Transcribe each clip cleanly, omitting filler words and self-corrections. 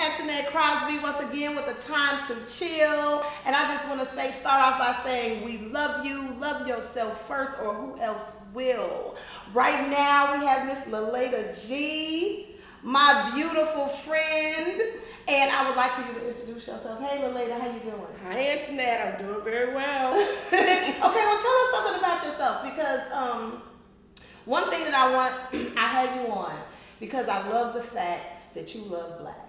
Antonette Crosby once again with a time to chill. And I just want to start off by saying we love you, love yourself first, or who else will. Right now we have Miss Lilada G, my beautiful friend. And I would like for you to introduce yourself. Hey Lilada, how you doing? Hi Antonette, I'm doing very well. Okay, well tell us something about yourself because one thing that I had you on because I love the fact that you love black.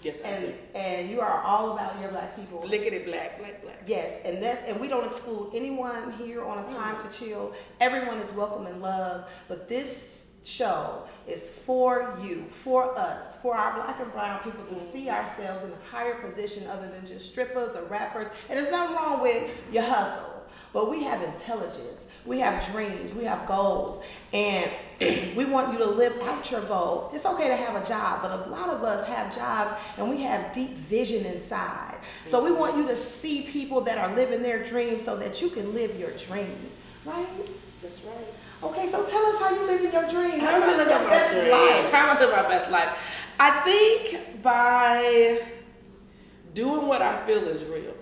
Yes, I do. And you are all about your black people. Lickety black, black, black. Yes, and we don't exclude anyone here on a time to chill. Everyone is welcome and loved. But this show is for you, for us, for our black and brown people to see ourselves in a higher position other than just strippers or rappers. And there's nothing wrong with your hustle. But we have intelligence, we have dreams, we have goals, and we want you to live out your goal. It's okay to have a job, but a lot of us have jobs and we have deep vision inside. So we want you to see people that are living their dreams so that you can live your dream, right? That's right. Okay, so tell us how you live in your dream. How am I living my best life? How am I living my best life? I think by doing what I feel is real.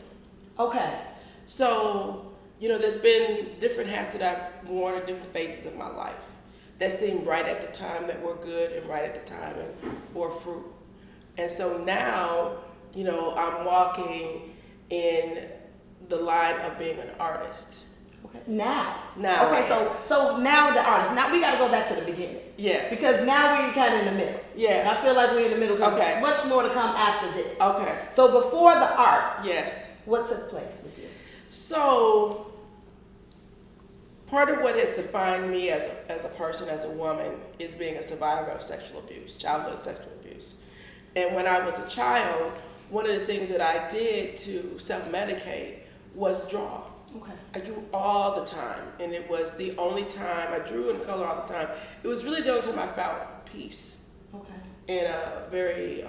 Okay. So, you know, there's been different hats that I've worn in different phases of my life that seemed right at the time that were good and right at the time and bore fruit. And so now, you know, I'm walking in the line of being an artist. Okay. Now. Okay, so now the artist. Now we got to go back to the beginning. Yeah. Because now we're kind of in the middle. Yeah. And I feel like we're in the middle because there's much more to come after this. Okay. So before the art. Yes. What took place with you? So, part of what has defined me as a person, as a woman, is being a survivor of sexual abuse, childhood sexual abuse. And when I was a child, one of the things that I did to self-medicate was draw. Okay. I drew all the time, and it was the only time I drew in color all the time. It was really the only time I found peace. Okay. In a very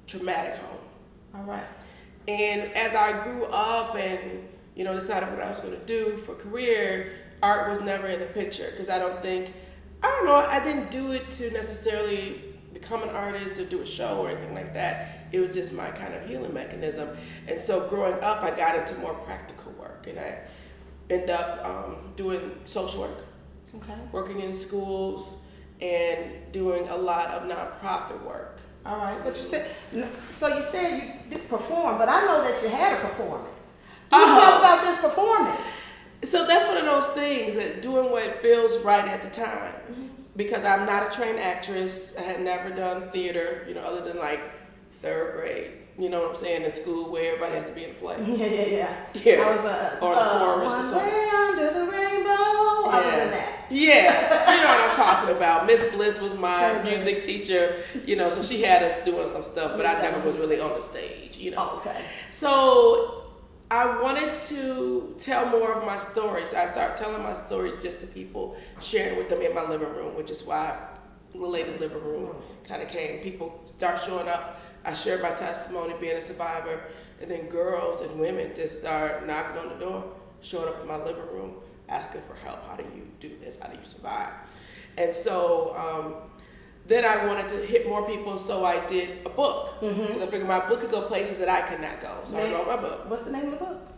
traumatic home. All right. And as I grew up and, you know, decided what I was going to do for career, art was never in the picture because I didn't do it to necessarily become an artist or do a show or anything like that. It was just my kind of healing mechanism. And so growing up, I got into more practical work and I ended up doing social work, working in schools and doing a lot of nonprofit work. All right, but you said you did perform, but I know that you had a performance. Can you talk about this performance? So that's one of those things, that doing what feels right at the time. Mm-hmm. Because I'm not a trained actress. I had never done theater, you know, other than like third grade. You know what I'm saying? In school where everybody has to be in a play. Yeah. I was or the chorus or One something. Day Under the Rainbow. I was in that. Yeah, you know what I'm talking about. Miss Bliss was my music teacher, you know, so she had us doing some stuff, but I never was really on the stage, you know. Oh, okay. So I wanted to tell more of my stories. I started telling my story just to people, sharing with them in my living room, which is why Lilada's living room kind of came. People start showing up. I shared my testimony being a survivor, and then girls and women just start knocking on the door, showing up in my living room, asking for help. How do you do this? How do you survive? And so then I wanted to hit more people, so I did a book. Because I figured my book could go places that I could not go. So I wrote my book. What's the name of the book?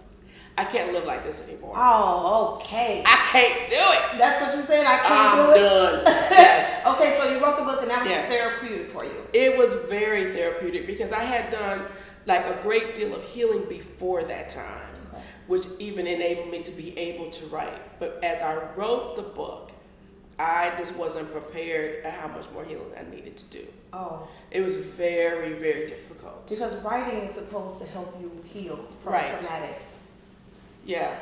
I Can't Live Like This Anymore. Oh, okay. I can't do it. That's what you said? I can't do it? I'm done. Yes. Okay, so you wrote the book and that was therapeutic for you. It was very therapeutic because I had done like a great deal of healing before that time, which even enabled me to be able to write. But as I wrote the book, I just wasn't prepared at how much more healing I needed to do. Oh. It was very, very difficult. Because writing is supposed to help you heal from traumatic. Yeah.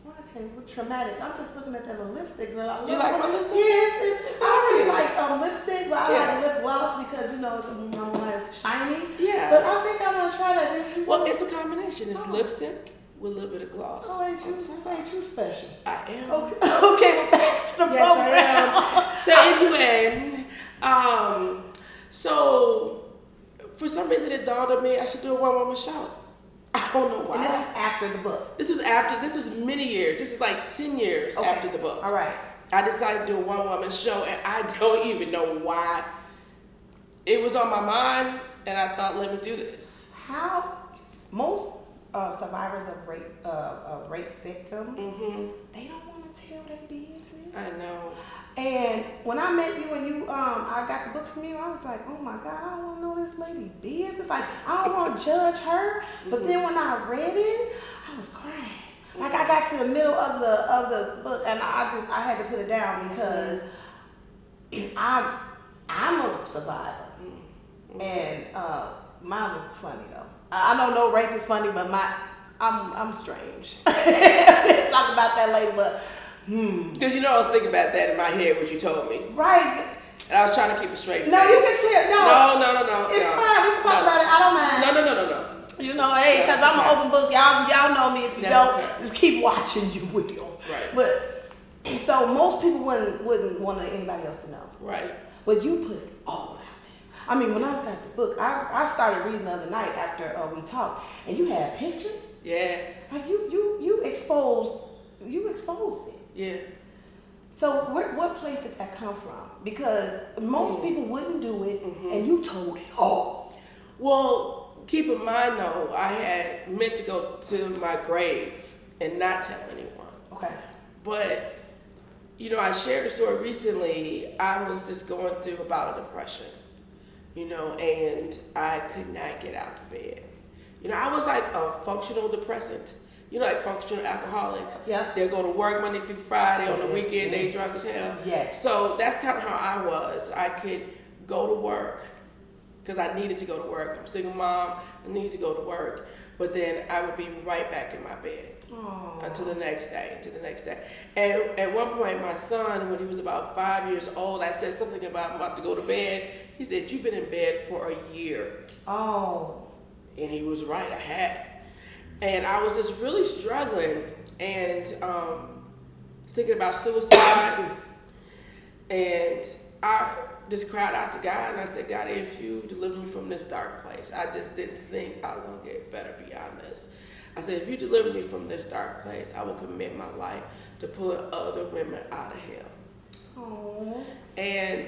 Well, okay, well, traumatic. I'm just looking at that little lipstick, girl. You like my lipstick? Yes, I really like lipstick, but I like lip gloss because, you know, it's shiny. Yeah. But I think I want to try that. Well, it's a combination. It's lipstick with a little bit of gloss. Oh, ain't you special? I am. Okay, well, back to the program. Yes, I am. So for some reason it dawned on me I should do a one-woman show. I don't know why. And this was after the book? This was many years. This is like 10 years after the book. All right. I decided to do a one-woman show, and I don't even know why. It was on my mind, and I thought, let me do this. How most survivors of rape victims, they don't want to tell their business. I know. And when I met you and I got the book from you, I was like, oh my God, I don't want to know this lady business. Like, I don't want to judge her. But then when I read it, I was crying. Like, I got to the middle of the book and I had to put it down because I'm a survivor. And mine was funny though. I don't know rape is funny, but I'm strange. We'll talk about that later, but Because I was thinking about that in my head, what you told me. Right. And I was trying to keep a straight face. No, you can say it. No. No. It's fine. We can talk about it. I don't mind. No. Hey, because I'm an open book. Y'all know me. If you don't, okay. just keep watching. You will. Right. But so most people wouldn't want anybody else to know. Right. But you put it all out there. I mean, when I got the book, I started reading the other night after we talked, and you had pictures. Yeah. Like you exposed it. Yeah. So what place did that come from? Because most people wouldn't do it, and you told it all. Well, keep in mind though, I had meant to go to my grave and not tell anyone. Okay. But, I shared a story recently. I was just going through a bout of depression, and I could not get out of bed. I was like a functional depressant. Like functional alcoholics. Yeah. They'll go to work Monday through Friday. On the weekend, they drunk as hell. Yes. So that's kind of how I was. I could go to work because I needed to go to work. I'm a single mom. I need to go to work. But then I would be right back in my bed until the next day. And at one point, my son, when he was about 5 years old, I said something about I'm about to go to bed. He said, "You've been in bed for a year." Oh. And he was right. I had. And I was just really struggling and thinking about suicide. And I just cried out to God and I said, "God, if you deliver me from this dark place," I just didn't think I was going to get better beyond this. I said, "If you deliver me from this dark place, I will commit my life to pulling other women out of hell." Oh. And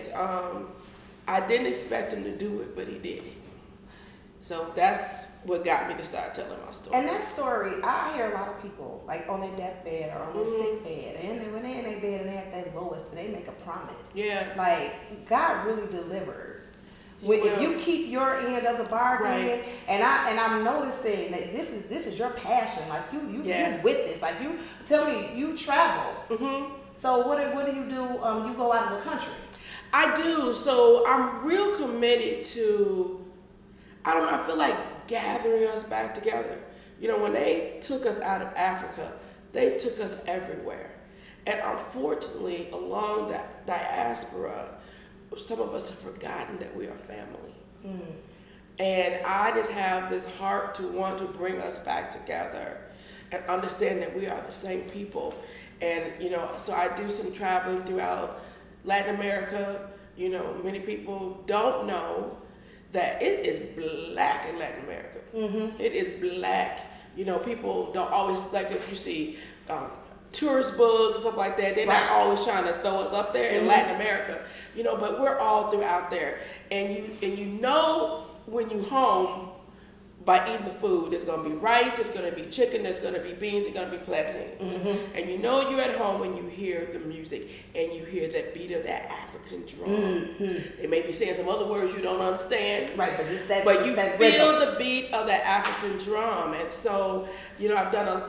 I didn't expect him to do it, but he did it. So that's what got me to start telling my story. And that story, I hear a lot of people like on their deathbed or on their sick bed, and when they're in their bed and they're at their lowest, and they make a promise. Yeah. Like God really delivers. If you keep your end of the bargain, right. and I'm noticing that this is your passion. Like you with this. Like you tell me you travel. So what do you do? You go out of the country. I do. So I'm real committed to. I feel like gathering us back together. When they took us out of Africa, they took us everywhere. And unfortunately, along that diaspora, some of us have forgotten that we are family. And I just have this heart to want to bring us back together and understand that we are the same people. And, so I do some traveling throughout Latin America. Many people don't know that it is black in Latin America. It is black. People don't always, like if you see tourist books, stuff like that, they're not always trying to throw us up there in Latin America. But we're all throughout there. And when you home by eating the food, there's gonna be rice, there's gonna be chicken, there's gonna be beans, there's gonna be plantains. And you're at home when you hear the music and you hear that beat of that African drum. They may be saying some other words you don't understand. Right, but it's that. But you that feel rhythm. the beat of that African drum. And so, I've done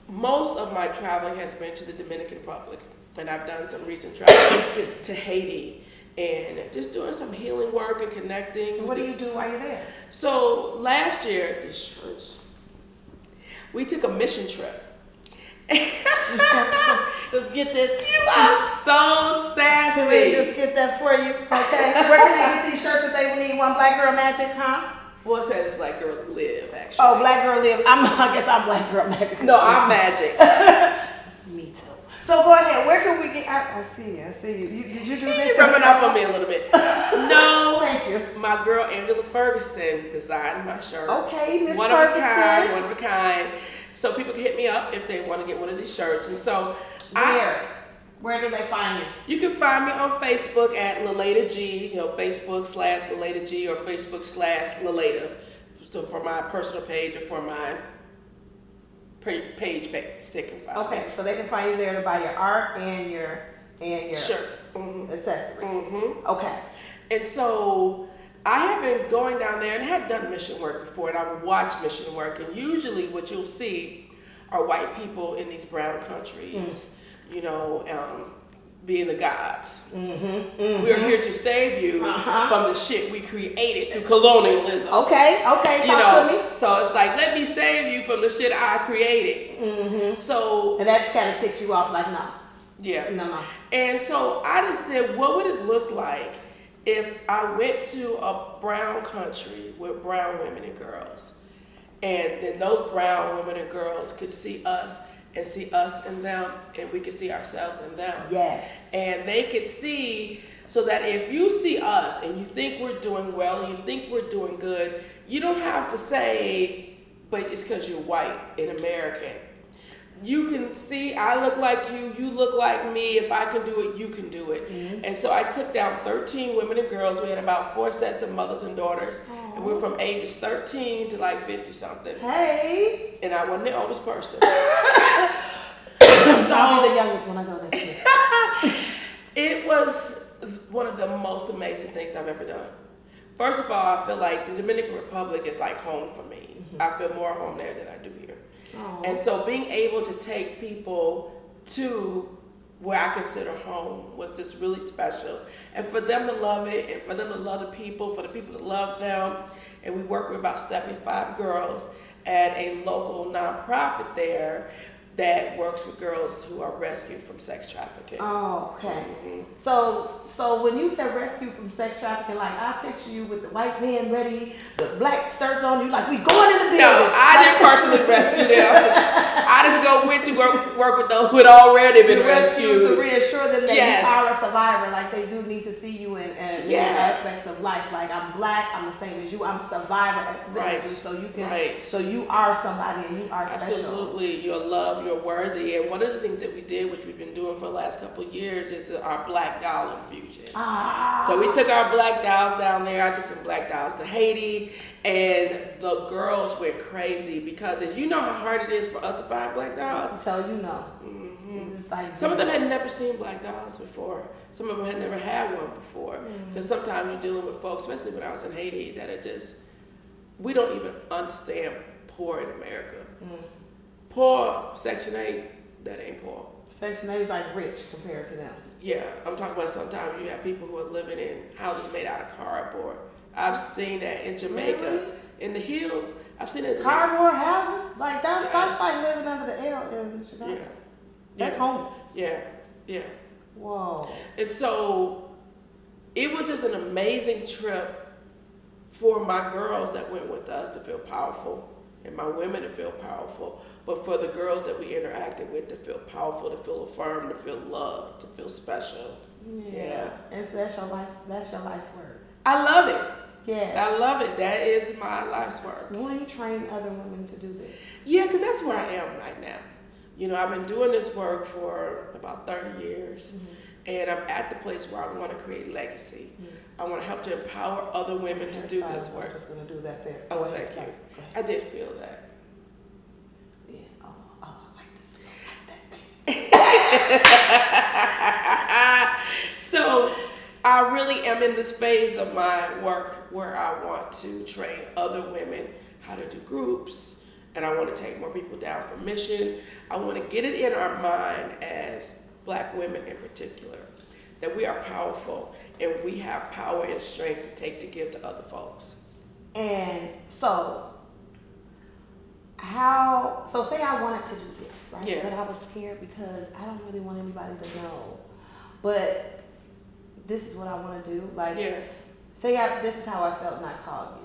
most of my traveling has been to the Dominican Republic. And I've done some recent traveling to Haiti. And just doing some healing work and connecting. And what do you do while you're there? So last year, these shirts, we took a mission trip. Let's get this. You are so sassy. Can we just get that for you? Okay. Where can they get these shirts if they need one? Black Girl Magic, huh? Well, it says Black Girl Live, actually. Oh, Black Girl Live. I guess I'm Black Girl Magic. No, I'm Magic. Me too. So go ahead. Where can we get? I see you. Did you do this? You're rubbing off on me a little bit. No. Thank you. My girl Angela Ferguson designed my shirt. Okay, Miss One Ferguson. one of a kind. So people can hit me up if they want to get one of these shirts. And so Where? Where do they find you? You can find me on Facebook at Lilada G, Facebook/Lilada G or Facebook/Lilada. So for my personal page or for my page, they can find me. Okay, so they can find you there to buy your art and your sure. Mm-hmm. accessory. Mm-hmm. Okay. And so I have been going down there and have done mission work before, and I've watched mission work, and usually what you'll see are white people in these brown countries, being the gods. We're here to save you from the shit we created through colonialism. Okay, talk to me. So it's like, let me save you from the shit I created. So and that kind of ticked you off, like, no. Yeah. No. And so I just said, what would it look like if I went to a brown country with brown women and girls, and then those brown women and girls could see us and see us in them, and we could see ourselves in them. Yes. And they could see, so that if you see us and you think we're doing well, and you think we're doing good, you don't have to say, but it's because you're white and American. You can see, I look like you, you look like me. If I can do it, you can do it. And so I took down 13 women and girls. We had about 4 sets of mothers and daughters. And we're from ages 13 to like 50 something. Hey. And I wasn't the oldest person. I'll be the youngest when I go next year. It was one of the most amazing things I've ever done. First of all, I feel like the Dominican Republic is like home for me. I feel more home there than I do here. And so being able to take people to where I consider home was just really special. And for them to love it, and for them to love the people, for the people to love them. And we work with about 75 girls at a local nonprofit there that works with girls who are rescued from sex trafficking. Oh, okay. So when you said rescue from sex trafficking, like I picture you with the white van ready, the black shirts on you, like we going in the building. No, I didn't personally rescue them. I went to work with those who had already been rescued. To reassure them that you are a survivor, like they do need to see you in aspects of life. Like I'm black, I'm the same as you, I'm a survivor at the same as you, so you can, so you are somebody and you are special. Absolutely, you're loved, you're worthy. And one of the things that we did, which we've been doing for the last couple of years, is our black doll infusion. So we took our black dolls down there. I took some black dolls to Haiti, and the girls went crazy because if you know how hard it is for us to find black dolls. So you know. Like some of them had never seen black dolls before. Some of them had never had one before. Because sometimes you're dealing with folks, especially when I was in Haiti, that are just, we don't even understand poor in America. Poor, Section 8, that ain't poor. Section 8 is like rich compared to them. Yeah, I'm talking about sometimes you have people who are living in houses made out of cardboard. I've seen that in Jamaica, in the hills. I've seen it in Jamaica. Cardboard houses? Like that's like living under the L in Chicago. Yeah. That's homeless. Yeah. Whoa. And so it was just an amazing trip for my girls that went with us to feel powerful and my women to feel powerful, but for the girls that we interacted with to feel powerful, to feel affirmed, to feel loved, to feel special. Yeah. And so that's your life's work. I love it. Yes. I love it. That is my life's work. Will you train other women to do this? Yeah, because that's where I am right now. I've been doing this work for about 30 years, and I'm at the place where I want to create legacy. I want to help to empower other women to do this work. I'm just going to do that there. Oh, thank you. I did feel that. Yeah. Oh, I like this. I like that, baby. So I really am in this phase of my work where I want to train other women how to do groups, and I want to take more people down for mission. I want to get it in our mind as Black women in particular, that we are powerful and we have power and strength to take to give to other folks. And so say I wanted to do this, right? Yeah. But I was scared because I don't really want anybody to know. But this is what I want to do. Like, this is how I felt when I called you.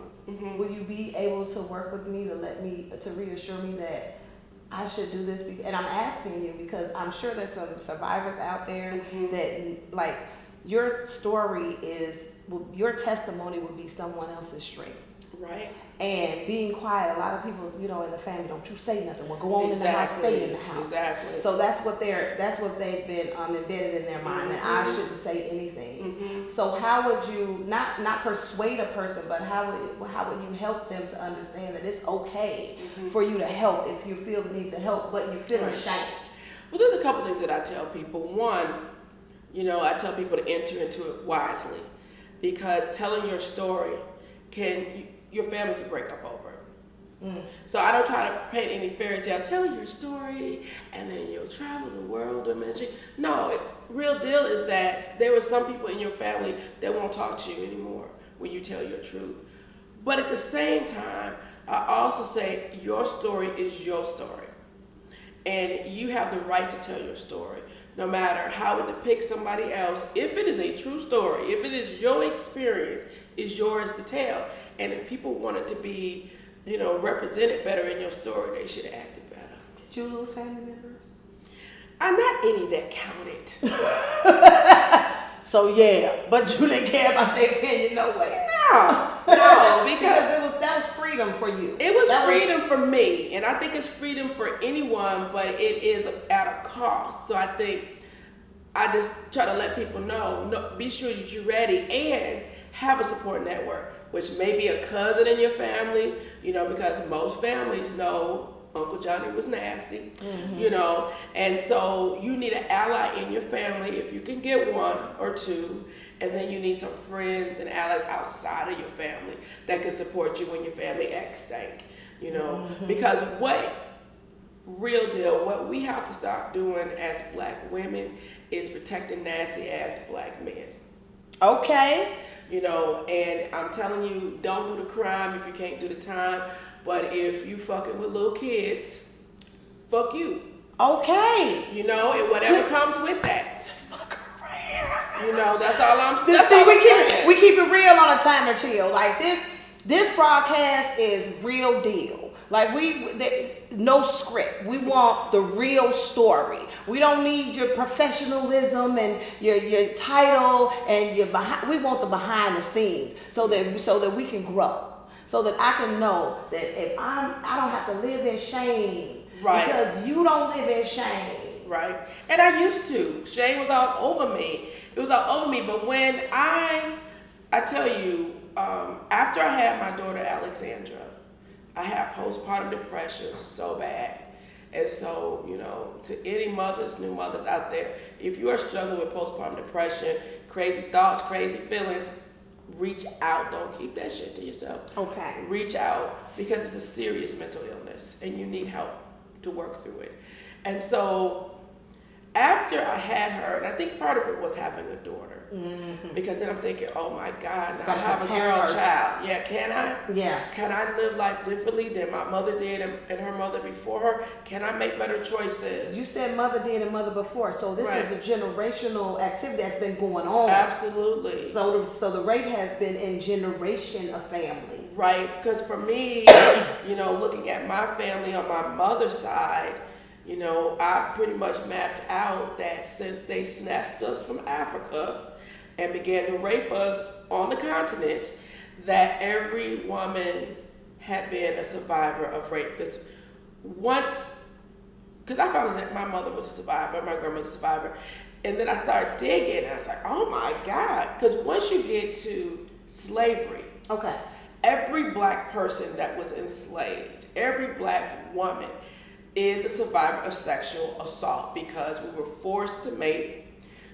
Will you be able to work with me to reassure me that I should do this? And I'm asking you because I'm sure there's some survivors out there that, like, your story your testimony will be someone else's strength. Right. And being quiet, a lot of people, in the family, don't you say nothing. Well, go on in the house, stay in the house. Exactly. So that's what they've been embedded in their mind, that I shouldn't say anything. So how would you not persuade a person, but how would you help them to understand that it's okay for you to help if you feel the need to help, but you feel ashamed? Well, there's a couple things that I tell people. One, I tell people to enter into it wisely, because telling your story your family can break up over it. So I don't try to paint any fairy tale. Tell your story, and then you'll travel the world doing ministry. No, real deal is that there were some people in your family that won't talk to you anymore when you tell your truth. But at the same time, I also say your story is your story, and you have the right to tell your story, no matter how it depicts somebody else. If it is a true story, if it is your experience, it's yours to tell. And if people want it to be, represented better in your story, they should have acted better. Did you lose family members? Not any that counted. So yeah, but you didn't care about their opinion, no way. No, because that was freedom for you. It was freedom for me, and I think it's freedom for anyone, but it is at a cost. So I think I just try to let people know, be sure that you're ready and have a support network, which may be a cousin in your family, because most families know Uncle Johnny was nasty, and so you need an ally in your family if you can get one or two, and then you need some friends and allies outside of your family that can support you when your family acts stank, because what we have to stop doing as black women is protecting nasty ass black men. Okay. And I'm telling you, don't do the crime if you can't do the time. But if you fucking with little kids, fuck you. Okay. And whatever comes with that. That's my career. That's all I'm saying. We keep it real on A Time to Chill. Like this broadcast is real deal. Like no script. We want the real story. We don't need your professionalism and your title and we want the behind the scenes so that we can grow. So that I can know that if I don't have to live in shame. Right. Because you don't live in shame. Right. And I used to. Shame was all over me. It was all over me. But when I tell you, after I had my daughter Alexandra, I had postpartum depression so bad. And so, to any new mothers out there, if you are struggling with postpartum depression, crazy thoughts, crazy feelings, reach out. Don't keep that shit to yourself. Okay. Reach out, because it's a serious mental illness and you need help to work through it. And so after I had her, and I think part of it was having a daughter, because then I'm thinking, oh my God, now I have a girl child. Yeah, can I? Yeah. Can I live life differently than my mother did and her mother before her? Can I make better choices? You said mother did and mother before, so this is a generational activity that's been going on. Absolutely. So the rape has been in generation of family. Right, because for me, looking at my family on my mother's side, I pretty much mapped out that since they snatched us from Africa and began to rape us on the continent, that every woman had been a survivor of rape. Because I found that my mother was a survivor, my grandmother was a survivor, and then I started digging, and I was like, oh my God. Because once you get to slavery, every black person that was enslaved, every black woman is a survivor of sexual assault, because we were forced to mate.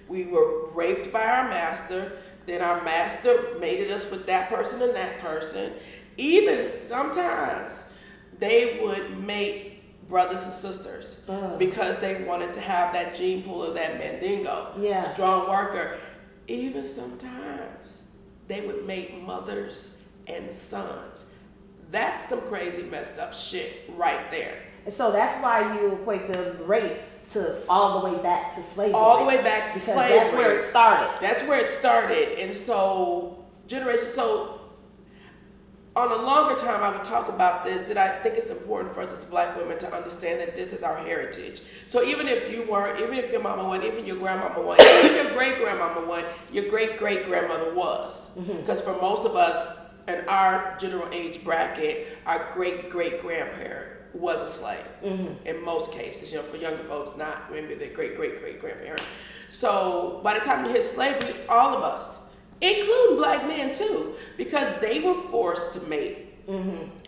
We were raped by our master. Then our master mated us with that person and that person. Even sometimes they would mate brothers and sisters because they wanted to have that gene pool of that mandingo, strong worker. Even sometimes they would mate mothers and sons. That's some crazy messed up shit right there. And so that's why you equate the rape to all the way back to slavery. All the way back to slavery. That's where it started. That's where it started. And so, on a longer time, I would talk about this, that I think it's important for us as black women to understand that this is our heritage. So even if you weren't, even if your mama wasn't, even your grandmama wasn't, even if your great-grandmama wasn't, your great-great-grandmother was. Because for most of us, in our general age bracket, our great-great-grandparent was a slave in most cases. You know, for younger folks, not maybe their great-great-great-grandparent. So by the time you hit slavery, all of us, including black men too, because they were forced to mate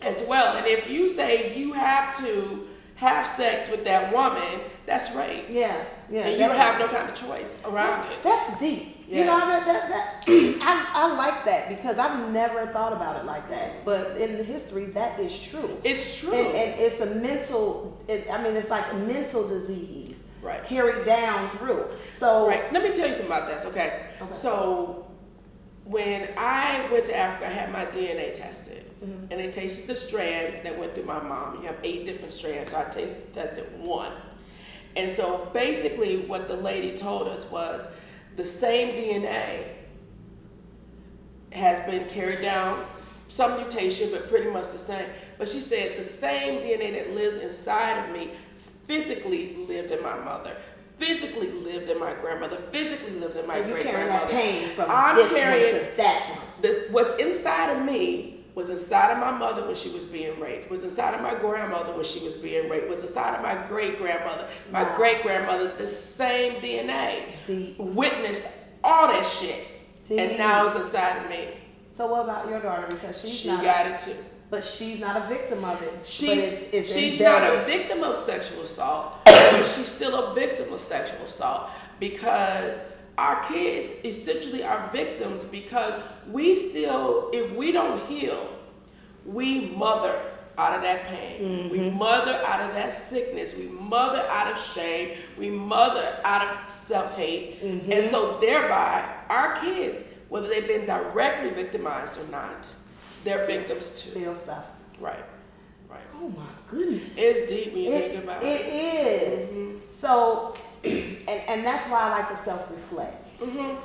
as well. And if you say you have to have sex with that woman, that's rape. Yeah, yeah. And you don't have no kind of choice around it. That's deep. Yeah. You know, I like that because I've never thought about it like that. But in the history, that is true. It's true. And it's a mental, it's like a mental disease carried down through. So, let me tell you something about this, okay? So, when I went to Africa, I had my DNA tested. And they tasted the strand that went through my mom. You have 8 different strands, so I tested 1. And so basically what the lady told us was the same DNA has been carried down, some mutation, but pretty much the same. But she said the same DNA that lives inside of me physically lived in my mother, physically lived in my grandmother, physically lived in my great-grandmother. That pain from I'm this carrying one to that one. What's inside of me was inside of my mother when she was being raped, was inside of my grandmother when she was being raped, was inside of my great-grandmother, my great-grandmother, the same DNA. Deep. Witnessed all that shit. Deep. And now it's inside of me. So what about your daughter? Because she got it too. But she's not a victim of it. She's not a victim of sexual assault, but she's still a victim of sexual assault because our kids essentially are victims because we still, if we don't heal, we mother out of that pain. We mother out of that sickness. We mother out of shame. We mother out of self-hate. And so thereby, our kids, whether they've been directly victimized or not, they're victims too. Feel stuff. Right. Oh my goodness. It's deep when you think about it. It is. So, and that's why I like to self-reflect.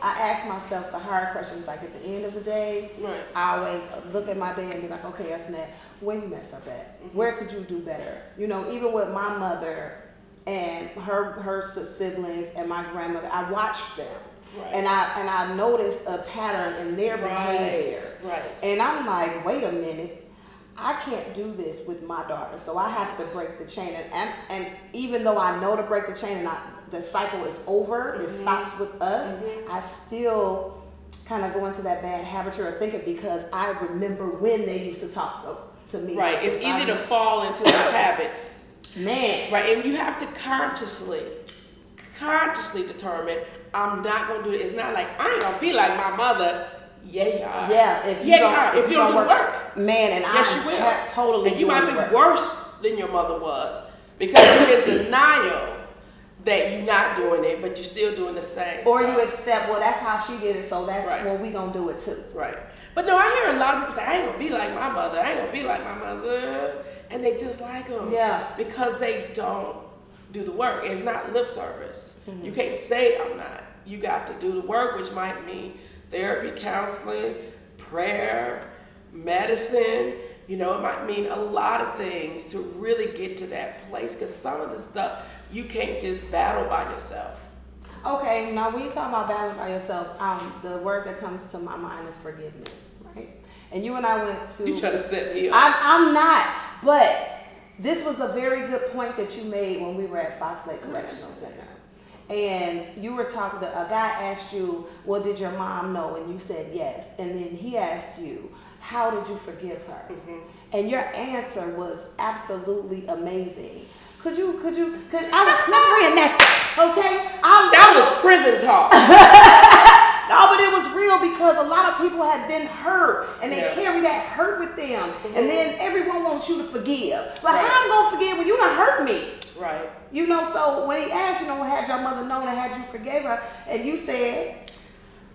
I ask myself the hard questions, like at the end of the day, I always look at my day and be like, okay, Antonette, where you mess up at? Where could you do better? You know, even with my mother and her siblings and my grandmother, I watched them. And I noticed a pattern in their behavior. And I'm like, wait a minute. I can't do this with my daughter, so I have to break the chain. And even though I know to break the chain and the cycle is over, it stops with us, I still kind of go into that bad habit of thinking because I remember when they used to talk to me. Right, it's easy to fall into those habits. Man. Right, and you have to consciously determine, I'm not going to do it. It's not like, I ain't going to be like my mother. Yeah, you are. Yeah, if you don't do the work. Man, and yes, you will. Totally. And you might be worse than your mother was because you're in denial that you're not doing it, but you're still doing the same or stuff. You accept, well, that's how she did it, so that's when we going to do it too. Right. But no, I hear a lot of people say, I ain't going to be like my mother. I ain't going to be like my mother. And they just like them. Yeah. Because they don't do the work. It's not lip service. You can't say I'm not. You got to do the work, which might mean therapy, counseling, prayer, medicine. You know, it might mean a lot of things to really get to that place because some of the stuff you can't just battle by yourself. Okay, now when you talk about battling by yourself, the word that comes to my mind is forgiveness, right? And you and I went to... You trying to set me up. I'm not, but this was a very good point that you made when we were at Fox Lake Correctional Center. And you were talking, a guy asked you, well, did your mom know? And you said yes. And then he asked you, how did you forgive her? And your answer was absolutely amazing. Let's reenact that, okay? That was prison talk. No, but it was real because a lot of people had been hurt and they carry that hurt with them. And then everyone wants you to forgive. But how I'm going to forgive when you done hurt me? Right. You know, so when he asked, you know, had your mother known and had you forgave her, and you said?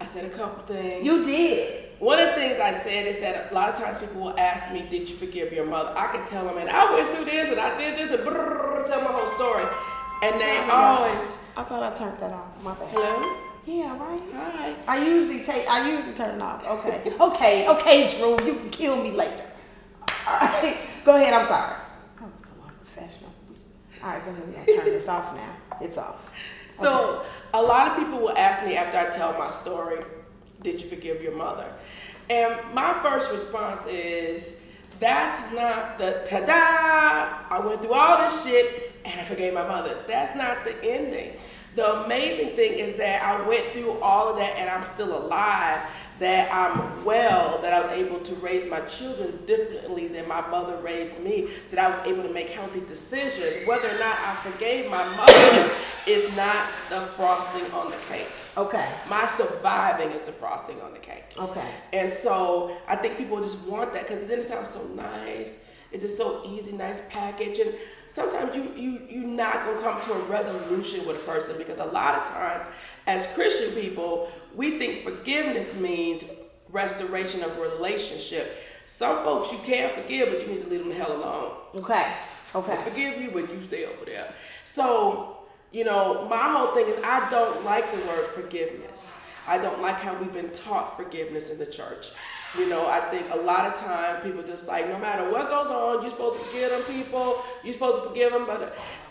I said a couple things. You did. One of the things I said is that a lot of times people will ask me, did you forgive your mother? I can tell them, and I went through this, and I did this, and tell my whole story. And they always... I thought I turned that off. My bad. Hello? Yeah, right? Hi. I usually turn it off. Okay. Okay, Drew, you can kill me later. All right. Go ahead, I'm sorry. I was so unprofessional. All right, go ahead. We're going to turn this off now. It's off. So a lot of people will ask me after I tell my story, did you forgive your mother? And my first response is, that's not the ta-da, I went through all this shit and I forgave my mother. That's not the ending. The amazing thing is that I went through all of that and I'm still alive, that I'm well, that I was able to raise my children differently than my mother raised me, that I was able to make healthy decisions. Whether or not I forgave my mother is not the frosting on the cake. Okay. My surviving is the frosting on the cake. Okay. And so I think people just want that because then it sounds so nice. It's just so easy, nice package. And sometimes you're not going to come to a resolution with a person because a lot of times as Christian people, we think forgiveness means restoration of a relationship. Some folks you can't forgive, but you need to leave them the hell alone. Okay. Okay. I forgive you, but you stay over there. So, my whole thing is I don't like the word forgiveness. I don't like how we've been taught forgiveness in the church. I think a lot of time people just like, no matter what goes on, you're supposed to forgive them people, you're supposed to forgive them.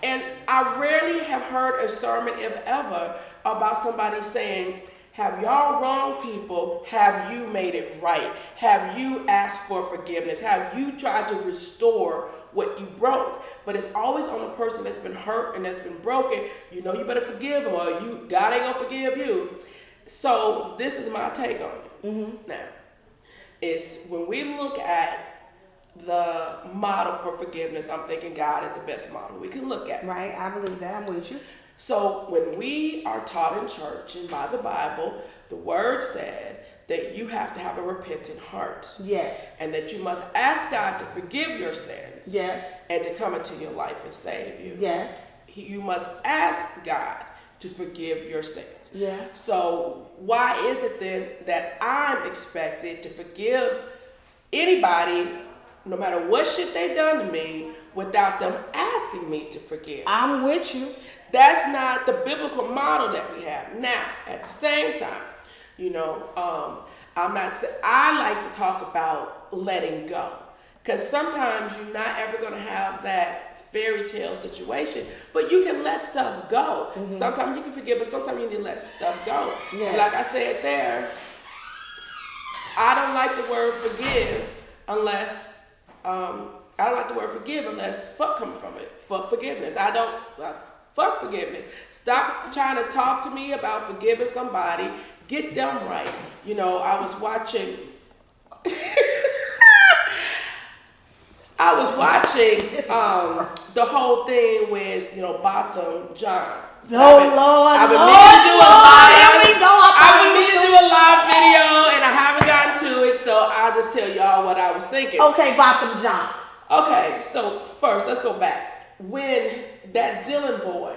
And I rarely have heard a sermon, if ever, about somebody saying, have y'all wronged people? Have you made it right? Have you asked for forgiveness? Have you tried to restore what you broke? But it's always on the person that's been hurt and that's been broken. You better forgive them or God ain't gonna forgive you. So this is my take on it. Mm-hmm. Now, it's when we look at the model for forgiveness, I'm thinking God is the best model we can look at. Right, I believe that. I'm with you. So when we are taught in church and by the Bible, the word says that you have to have a repentant heart. Yes. And that you must ask God to forgive your sins. Yes. And to come into your life and save you. Yes. You must ask God to forgive your sins. Yeah. So why is it then that I'm expected to forgive anybody, no matter what shit they done to me, without them asking me to forgive? I'm with you. That's not the biblical model that we have. Now, at the same time, I like to talk about letting go. Because sometimes you're not ever going to have that fairy tale situation, but you can let stuff go. Mm-hmm. Sometimes you can forgive, but sometimes you need to let stuff go. Yes. Like I said there, I don't like the word forgive unless, fuck comes from it. Fuck forgiveness. Fuck forgiveness. Stop trying to talk to me about forgiving somebody. Get them right. I was watching the whole thing with, Botham John. I've been meaning to do a live video and I haven't gotten to it, so I'll just tell y'all what I was thinking. Okay, Botham John. Okay, so first, let's go back. When that Dylan boy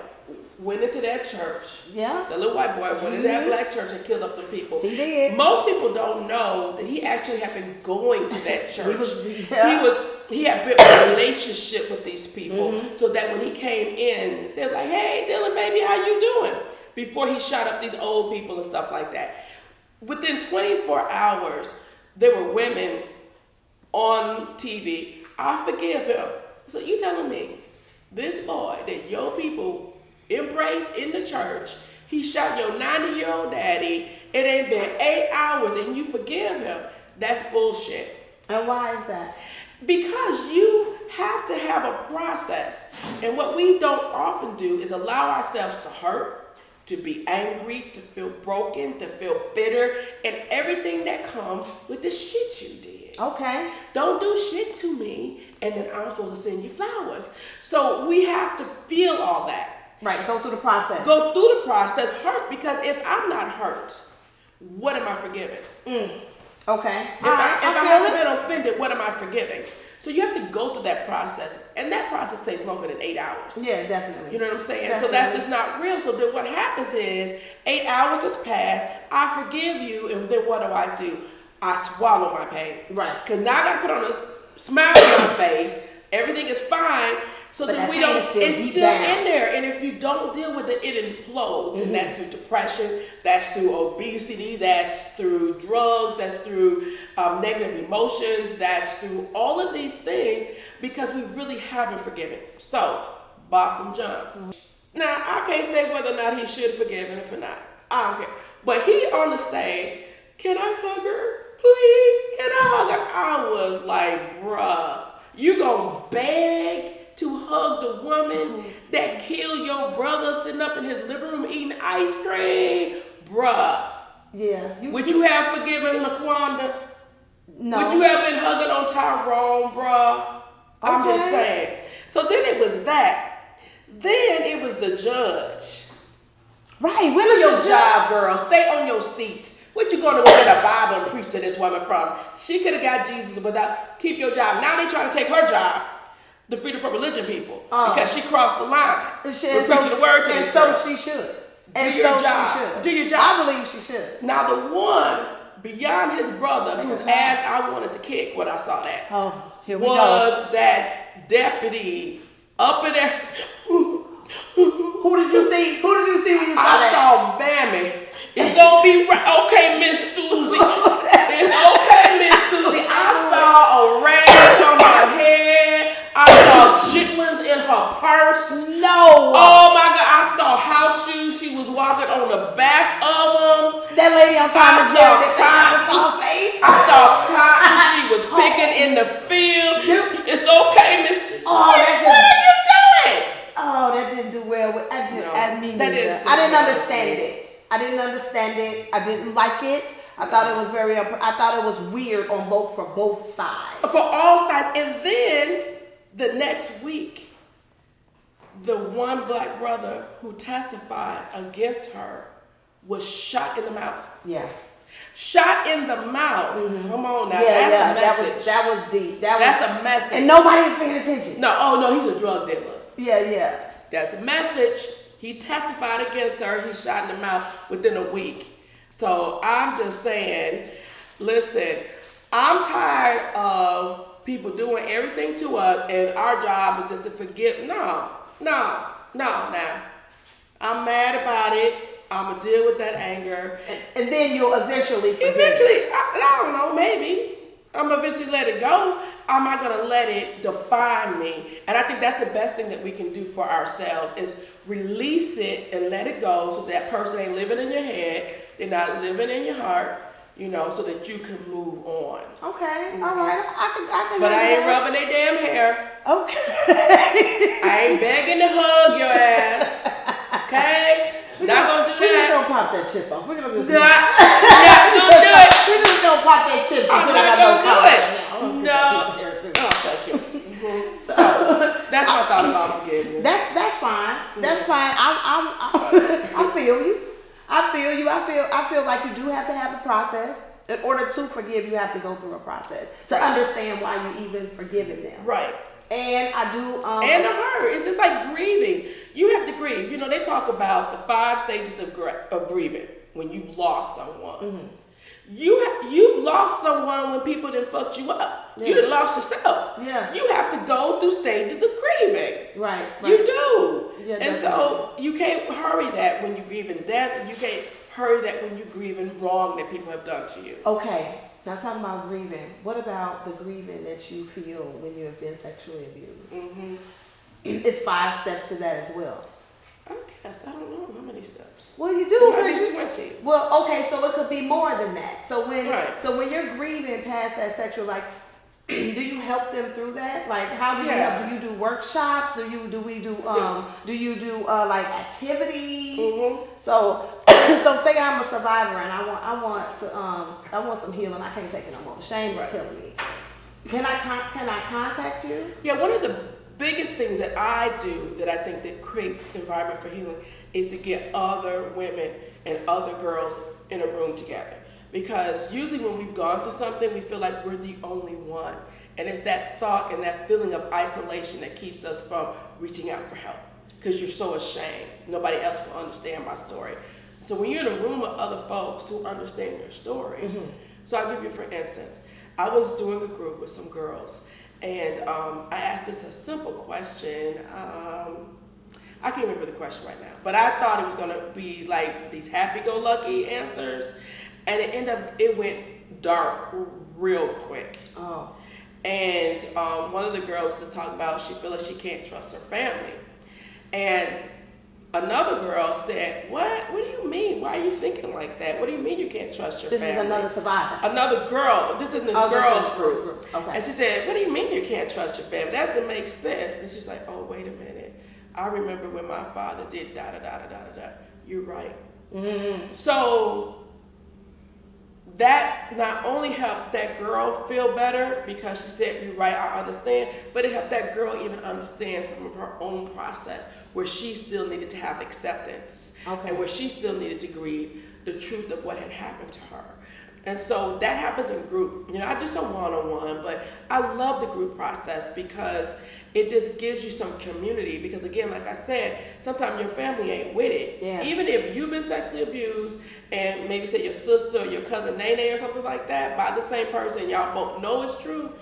went into that church, the little white boy went into that black church and killed up the people. He did. Most people don't know that he actually had been going to that church. He had built a relationship with these people, so that when he came in, they're like, "Hey, Dylan, baby, how you doing?" Before he shot up these old people and stuff like that. Within 24 hours, there were women on TV. I forgive him. So you telling me this boy that your people embraced in the church, he shot your 90-year-old daddy, it ain't been 8 hours and you forgive him? That's bullshit. And why is that? Because you have to have a process. And what we don't often do is allow ourselves to hurt, to be angry, to feel broken, to feel bitter, and everything that comes with the shit you did. Okay. Don't do shit to me, and then I'm supposed to send you flowers. So we have to feel all that. Right, go through the process. Go through the process, hurt, because if I'm not hurt, what am I forgiving? Okay. If I haven't been offended, what am I forgiving? So you have to go through that process, and that process takes longer than 8 hours. Yeah, definitely. You know what I'm saying? Definitely. So that's just not real. So then what happens is 8 hours has passed, I forgive you, and then what do? I swallow my pain. Right. Because now I got to put on a smile on my face. Everything is fine. So but then it's still in there. And if you don't deal with it, it implodes. And that's through depression, that's through obesity, that's through drugs, that's through negative emotions, that's through all of these things because we really haven't forgiven. So, Bob from John. Now, I can't say whether or not he should have forgiven her or not. I don't care. But he on the stage, can I hug her? please, can I hug her? I was like, bruh, you gonna beg to hug the woman that killed your brother sitting up in his living room eating ice cream? Bruh. Yeah. Would you have forgiven LaQuanda? No. Would you have been hugging on Tyrone, bruh? I'm just saying. So then it was that. Then it was the judge. Right. Do your job, girl. Stay on your seat. What you gonna go get a Bible and preach to this woman from? She could have got Jesus without. Keep your job. Now they trying to take her job, the freedom from religion people, because she crossed the line. We're preaching the word to this girl. And so she should. Do your job. She should. Do your job. I believe she should. Now the one beyond his brother whose ass I wanted to kick when I saw that. Oh, here we was that deputy up in there. Who did you see? Who did you see when you saw that? I saw Bammy. It's gonna be okay, Miss Susie. It's okay, Miss Susie. I saw a rag on her head. I saw chitlins in her purse. No. Oh my God! I saw house shoes. She was walking on the back of them. That lady on Tom and Jerry that saw her face. I saw cotton. She was picking in the field. It's okay, Miss. Oh, what are you doing? Oh, that didn't do well. I didn't understand it. I didn't understand it. I didn't like it. I thought it was I thought it was weird for both sides. For all sides. And then the next week, the one black brother who testified against her was shot in the mouth. Yeah. Shot in the mouth. Mm-hmm. Come on now. Yeah, that's a message. That was deep. That's a message. And nobody was paying attention. No, he's a drug dealer. Yeah. That's a message. He testified against her. He shot in the mouth within a week. So I'm just saying, listen, I'm tired of people doing everything to us and our job is just to forget. No. Now. I'm mad about it. I'm going to deal with that anger. And then you'll eventually forget. I don't know, maybe. I'm going to eventually let it go. I'm not going to let it define me. And I think that's the best thing that we can do for ourselves is release it and let it go so that person ain't living in your head. They're not living in your heart, so that you can move on. Okay, all right. I can But I ain't rubbing their damn hair. Okay. I ain't begging to hug your ass. Okay? Not gonna do that. We're just gonna pop that chip off. We're gonna just do it. We're just gonna pop that chip. I'm not gonna do it. No. Oh, thank you. So that's my thought about forgiveness. That's fine. That's fine. I feel you. I feel like you do have to have a process. In order to forgive, you have to go through a process to understand why you even forgiven them. Right. And I do. And to her, it's just like grieving. You have to grieve. They talk about the 5 stages of grieving when you've lost someone. Mm-hmm. You've lost someone when people didn't fuck you up. Yeah. You done lost yourself. Yeah. You have to go through stages of grieving. Right. You do. Yeah, and so you can't hurry that when you grieve in death, and you can't hurry that when you grieve in wrong that people have done to you. Okay. Now talking about grieving, what about the grieving that you feel when you have been sexually abused? Mm-hmm. It's 5 steps to that as well. I guess. I don't know how many steps. Well, you do. It might be 20. Well, okay, so it could be more than that. So when you're grieving past that sexual, like, do you help them through that? Like, how do you help? Do you do workshops? Do you do like activities? Mm-hmm. So say I'm a survivor and I want some healing. I can't take it no more. Shame is killing me. Can I contact you? Yeah, one of the biggest things that I do that I think that creates environment for healing is to get other women and other girls in a room together. Because usually when we've gone through something, we feel like we're the only one. And it's that thought and that feeling of isolation that keeps us from reaching out for help. Because you're so ashamed. Nobody else will understand my story. So when you're in a room with other folks who understand your story. Mm-hmm. So I'll give you, for instance, I was doing a group with some girls. And I asked just a simple question. I can't remember the question right now. But I thought it was going to be like these happy-go-lucky answers. And it went dark real quick. Oh. And one of the girls was talking about she feels like she can't trust her family. And Another girl said, "What? What do you mean? Why are you thinking like that? What do you mean you can't trust your family?" This is another survivor. Another girl. This is this girl's group. Okay. And she said, "What do you mean you can't trust your family? That doesn't make sense." And she's like, "Oh, wait a minute. I remember when my father did da da da da da da. You're right." Mm-hmm. So that not only helped that girl feel better because she said, "You're right, I understand," but it helped that girl even understand some of her own process where she still needed to have acceptance and where she still needed to grieve the truth of what had happened to her. And so that happens in group. You know, I do some one-on-one, but I love the group process because it just gives you some community. Because again, like I said, sometimes your family ain't with it. Yeah. Even if you've been sexually abused and maybe say your sister or your cousin Nene or something like that by the same person, y'all both know it's true.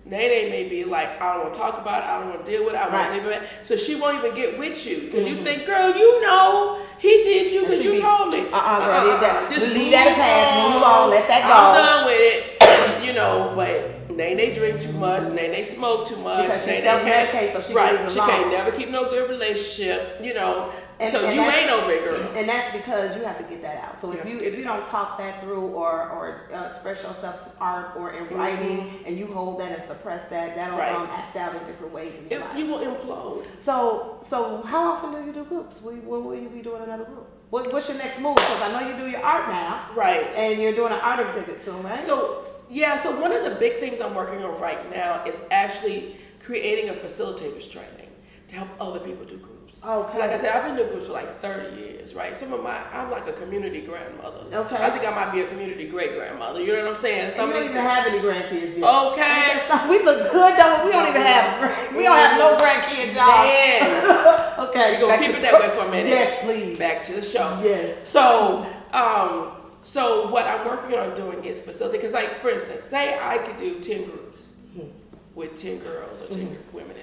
Nene may be like, "I don't want to talk about it, I don't want to deal with it, I want to leave it." So she won't even get with you because you think, "Girl, you know he did you because you told me." Girl, just leave that past, move on, let that go. I'm done with it, you know. But Nene drink too much, Nene smoke too much, because Nene she self-medicates, so she right, she can't never keep no good relationship, you know. And you ain't over it, girl. And that's because you have to get that out. So if you don't talk that through or express yourself in art or in writing, and you hold that and suppress that, that'll act out in different ways in your life. You will implode. So how often do you do groups? When will you be doing another group? What's your next move? Because I know you do your art now. Right. And you're doing an art exhibit soon, right? So one of the big things I'm working on right now is actually creating a facilitators training to help other people do groups. Okay. Like I said, I've been doing groups for like 30 years, right? I'm like a community grandmother. Okay. I think I might be a community great-grandmother. You know what I'm saying? You don't even have any grandkids yet. Okay. We look good, don't we? We don't even have, we don't have no grandkids, y'all. Man. Okay. We're going to keep it that way for a minute. Yes, please. Back to the show. Yes. So what I'm working on doing is facilitate, because like, for instance, say I could do 10 groups with 10 girls or 10 women in it.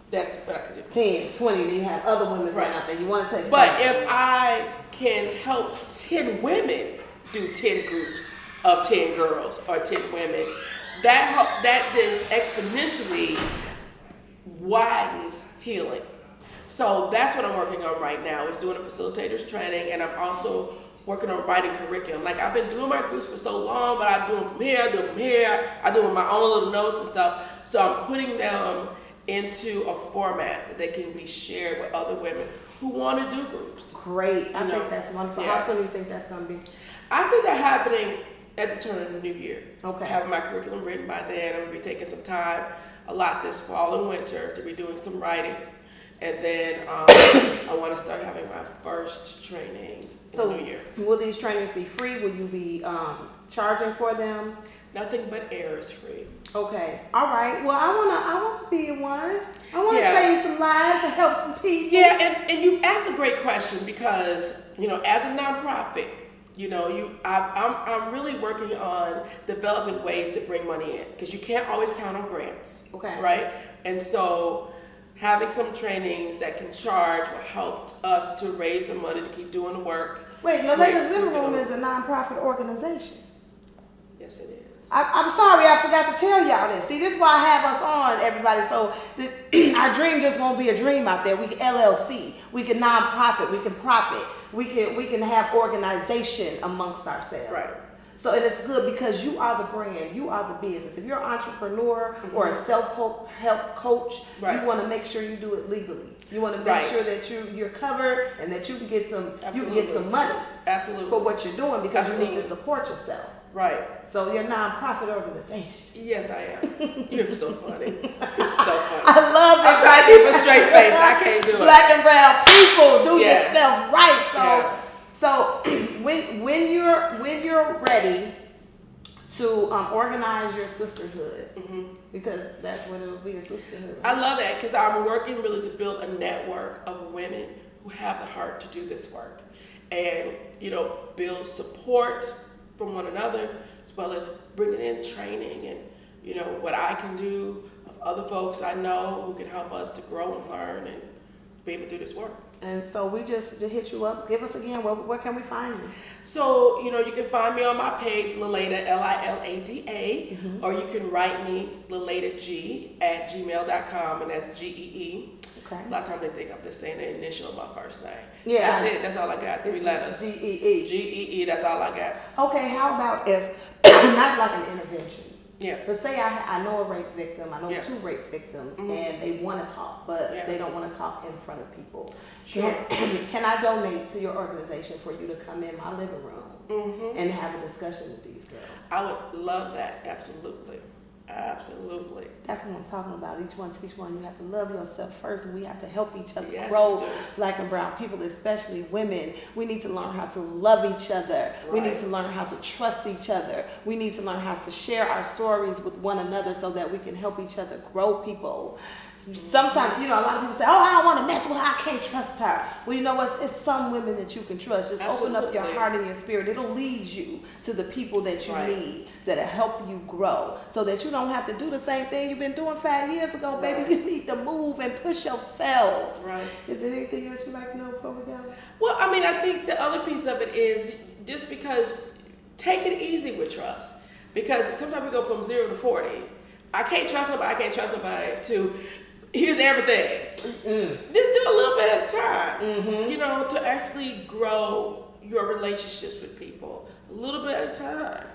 That's what I could do. 10, 20, then you have other women right out there. You want to take But if I can help 10 women do 10 groups of 10 girls or 10 women, that just exponentially widens healing. So that's what I'm working on right now, is doing a facilitators training, and I'm also working on writing curriculum. Like, I've been doing my groups for so long, but I do them from here, I do them from here, I do them my own little notes and stuff. So I'm putting them into a format that they can be shared with other women who want to do groups. Great. I think that's wonderful. Yeah. How soon do you think that's going to be? I see that happening at the turn of the new year. Okay. Having my curriculum written by then. I'm going to be taking some time, a lot this fall and winter, to be doing some writing. And then I want to start having my first training in the new year. Will these trainings be free? Will you be charging for them? Nothing but air is free. Okay. All right. Well, I wanna be one. I wanna save some lives and help some people. Yeah, and you asked a great question because, you know, as a nonprofit, you know, I'm really working on developing ways to bring money in, because you can't always count on grants. Okay. Right? And so having some trainings that can charge will help us to raise some money to keep doing the work. Wait, Lilada's Living Room is a nonprofit organization. Yes, it is. I'm sorry, I forgot to tell y'all this. See, this is why I have us on, everybody, so our dream just won't be a dream out there. We can LLC, we can nonprofit, we can profit, we can have organization amongst ourselves. Right. So and it's good because you are the brand, you are the business. If you're an entrepreneur or a self-help coach, you want to make sure you do it legally. You want to make sure that you're covered and that you can get some money for what you're doing, because you need to support yourself. Right. So you're a nonprofit organization. Yes, I am. You're so funny. You're so funny. I love it. I'm trying to keep a straight face. I can't do it. Black and brown people, do yourself right. So when you're ready to organize your sisterhood, because that's what it'll be, a sisterhood. I love that, because I'm working really to build a network of women who have the heart to do this work, and build support from one another, as well as bringing in training and what I can do of other folks I know who can help us to grow and learn and be able to do this work. And so we just to hit you up. Give us again, where can we find you? So, you can find me on my page, Lilada, Lilada, or you can write me, LiladaG@gmail.com, and that's GEE. Okay. A lot of times they think I'm just saying the initial of my first name. Yeah. That's it. That's all I got. 3 letters. G-E-E. G-E-E. That's all I got. Okay, how about if, not like an intervention, Yeah. but say I know a rape victim, I know Yeah. 2 rape victims, Mm-hmm. and they want to talk, but Yeah. they don't want to talk in front of people. Sure. Can I donate to your organization for you to come in my living room Mm-hmm. and have a discussion with these girls? I would love that. Absolutely. Absolutely. That's what I'm talking about. Each one teach one. You have to love yourself first, and we have to help each other Yes, grow. we do. Black and brown people, especially women, we need to learn how to love each other. We need Right. to learn how to trust each other. We need to learn how to share our stories with one another so that we can help each other grow people. Sometimes, a lot of people say, oh, I don't want to mess with her. I can't trust her. Well, you know what? It's some women that you can trust. Just open up your Absolutely. heart and your spirit. It'll lead you to the people that you Right. need, that'll help you grow, so that you don't have to do the same thing you've been doing 5 years ago, baby. Right. You need to move and push yourself. Right. Is there anything else you'd like to know before we go? Well, I mean, I think the other piece of it is just because take it easy with trust. Because sometimes we go from 0 to 40. I can't trust nobody to here's everything. Mm-mm. Just do a little bit at a time. Mm-hmm. To actually grow your relationships with people a little bit at a time.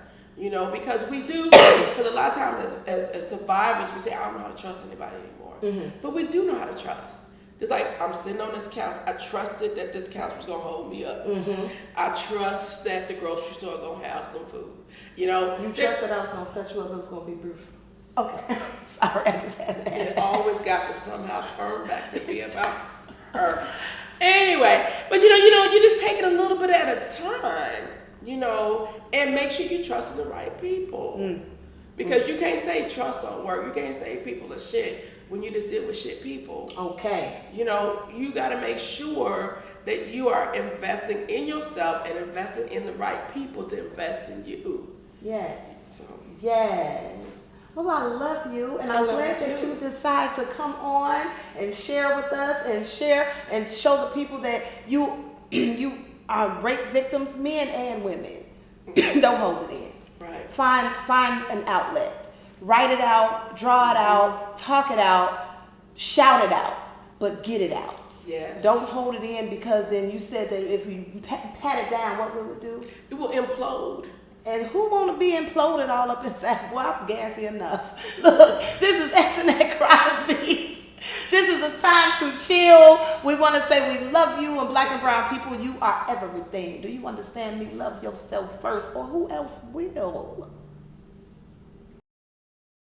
Because we do, because a lot of times as survivors, we say, I don't know how to trust anybody anymore. Mm-hmm. But we do know how to trust. Just like I'm sitting on this couch, I trusted that this couch was gonna hold me up. Mm-hmm. I trust that the grocery store gonna have some food. You trusted I was going to touch you up, it was going to be brief. Okay. Sorry, I just had that. It always got to somehow turn back to be about her. Anyway, but you just take it a little bit at a time, and make sure you trust the right people. Because you can't say trust don't work. You can't say people are shit when you just deal with shit people. Okay. You got to make sure that you are investing in yourself and investing in the right people to invest in you. Yes. So. Yes. Well, I love you, and I'm love glad you that too. you decide to come on and share with us and share and show the people that you are rape victims, men and women. Don't hold it in. Right. Find an outlet. Write it out, draw it out, talk it out, shout it out, but get it out. Yes. Don't hold it in, because then you said that if you pat it down, what will it do? It will implode. And who want to be imploded all up inside? Boy, I'm gassy enough. Look, this is Antonette Crosby. This is a time to chill. We want to say we love you, and black and brown people, you are everything. Do you understand me? Love yourself first, or who else will?